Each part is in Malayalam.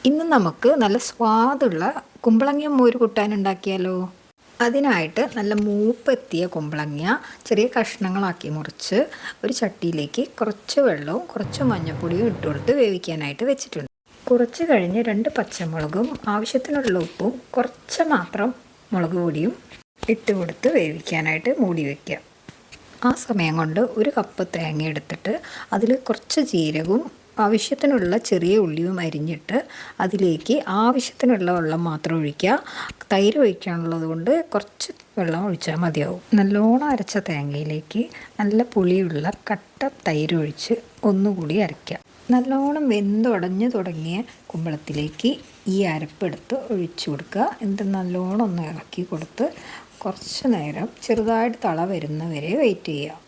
ഇന്ന് നമുക്ക് നല്ല സ്വാദുള്ള കുമ്പളങ്ങ മോര് കൂട്ടാൻ ഉണ്ടാക്കിയാലോ. അതിനായിട്ട് നല്ല മൂപ്പെത്തിയ കുമ്പളങ്ങ ചെറിയ കഷ്ണങ്ങളാക്കി മുറിച്ച് ഒരു ചട്ടിയിലേക്ക് കുറച്ച് വെള്ളവും കുറച്ച് മഞ്ഞൾപ്പൊടിയും ഇട്ട് കൊടുത്ത് വേവിക്കാനായിട്ട് വെച്ചിട്ടുണ്ട്. കുറച്ച് കഴിഞ്ഞ് 2 പച്ചമുളകും ആവശ്യത്തിനുള്ള ഉപ്പും കുറച്ച് മാത്രം മുളക് പൊടിയും ഇട്ട് കൊടുത്ത് വേവിക്കാനായിട്ട് മൂടി വയ്ക്കുക. ആ സമയം കൊണ്ട് 1 കപ്പ് തേങ്ങ എടുത്തിട്ട് അതിൽ കുറച്ച് ജീരകവും ആവശ്യത്തിനുള്ള ചെറിയ ഉള്ളിയും അരിഞ്ഞിട്ട് അതിലേക്ക് ആവശ്യത്തിനുള്ള വെള്ളം മാത്രം ഒഴിക്കുക. തൈര് ഒഴിക്കാനുള്ളത് കൊണ്ട് കുറച്ച് വെള്ളം ഒഴിച്ചാൽ മതിയാവും. നല്ലോണം അരച്ച തേങ്ങയിലേക്ക് നല്ല പുളിയുള്ള കട്ട തൈര് ഒഴിച്ച് ഒന്നുകൂടി അരയ്ക്കുക. നല്ലോണം വെന്തുടഞ്ഞു തുടങ്ങിയ കുമ്പളത്തിലേക്ക് ഈ അരപ്പെടുത്ത് ഒഴിച്ചു കൊടുക്കുക. എന്നിട്ട് നല്ലോണം ഒന്ന് ഇളക്കി കൊടുത്ത് കുറച്ച് നേരം ചെറുതായിട്ട് തള വരുന്നവരെ വെയിറ്റ് ചെയ്യുക.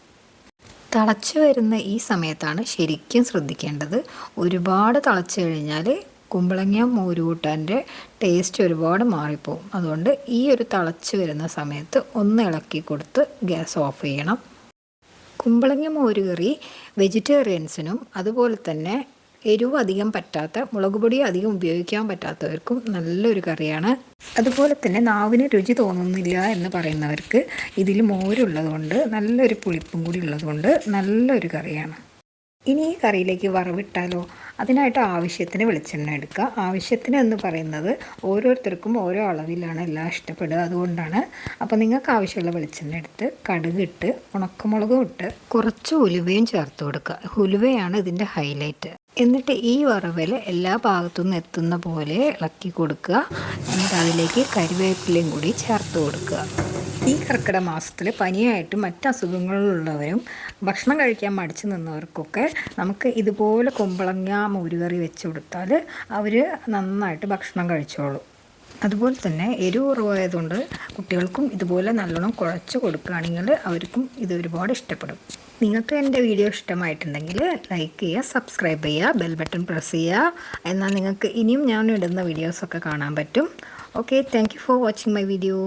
തിളച്ച് വരുന്ന ഈ സമയത്താണ് ശരിക്കും ശ്രദ്ധിക്കേണ്ടത്. ഒരുപാട് തിളച്ച് കഴിഞ്ഞാൽ കുമ്പളങ്ങ മോര് കൂട്ടാൻ്റെ ടേസ്റ്റ് ഒരുപാട് മാറിപ്പോവും. അതുകൊണ്ട് ഈ ഒരു തിളച്ച് വരുന്ന സമയത്ത് ഒന്ന് ഇളക്കി കൊടുത്ത് ഗ്യാസ് ഓഫ് ചെയ്യണം. കുമ്പളങ്ങ മോര് കറി വെജിറ്റേറിയൻസിനും അതുപോലെ തന്നെ എരിവ് അധികം പറ്റാത്ത, മുളക് പൊടി അധികം ഉപയോഗിക്കാൻ പറ്റാത്തവർക്കും നല്ലൊരു കറിയാണ്. അതുപോലെ തന്നെ നാവിന് രുചി തോന്നുന്നില്ല എന്ന് പറയുന്നവർക്ക് ഇതിൽ മോരുള്ളത് കൊണ്ട് നല്ലൊരു പുളിപ്പും കൂടി ഉള്ളതുകൊണ്ട് നല്ലൊരു കറിയാണ്. ഇനി ഈ കറിയിലേക്ക് വറവിട്ടാലോ. അതിനായിട്ട് ആവശ്യത്തിന് വെളിച്ചെണ്ണ എടുക്കുക. ആവശ്യത്തിന് എന്ന് പറയുന്നത് ഓരോരുത്തർക്കും ഓരോ അളവിലാണ് എല്ലാം ഇഷ്ടപ്പെടുക, അതുകൊണ്ടാണ്. അപ്പോൾ നിങ്ങൾക്ക് ആവശ്യമുള്ള വെളിച്ചെണ്ണ എടുത്ത് കടുകിട്ട് ഉണക്കമുളകും ഇട്ട് കുറച്ച് ഉലുവയും ചേർത്ത് കൊടുക്കുക. ഉലുവയാണ് ഇതിൻ്റെ ഹൈലൈറ്റ്. എന്നിട്ട് ഈ വറവിൽ എല്ലാ ഭാഗത്തുനിന്ന് എത്തുന്ന പോലെ ഇളക്കി കൊടുക്കുക. എന്നിട്ട് അതിലേക്ക് കരിവേപ്പിലയും കൂടി ചേർത്ത് കൊടുക്കുക. ഈ കർക്കിടക മാസത്തിൽ പനിയായിട്ടും മറ്റ് അസുഖങ്ങളുള്ളവരും ഭക്ഷണം കഴിക്കാൻ മടിച്ചു നിന്നവർക്കൊക്കെ നമുക്ക് ഇതുപോലെ കുമ്പളങ്ങ മോരുകറി വെച്ച് കൊടുത്താൽ അവർ നന്നായിട്ട് ഭക്ഷണം കഴിച്ചോളും. അതുപോലെ തന്നെ എരിവ് കുറവായതുകൊണ്ട് കുട്ടികൾക്കും ഇതുപോലെ നല്ലോണം കുഴച്ച് കൊടുക്കുകയാണെങ്കിൽ അവർക്കും ഇത് ഒരുപാട് ഇഷ്ടപ്പെടും. നിങ്ങൾക്ക് എൻ്റെ വീഡിയോ ഇഷ്ടമായിട്ടുണ്ടെങ്കിൽ ലൈക്ക് ചെയ്യുക, സബ്സ്ക്രൈബ് ചെയ്യുക, ബെൽ ബട്ടൺ പ്രസ് ചെയ്യുക. എന്നാൽ നിങ്ങൾക്ക് ഇനിയും ഞാൻ ഇടുന്ന വീഡിയോസൊക്കെ കാണാൻ പറ്റും. Okay, thank you for watching my video.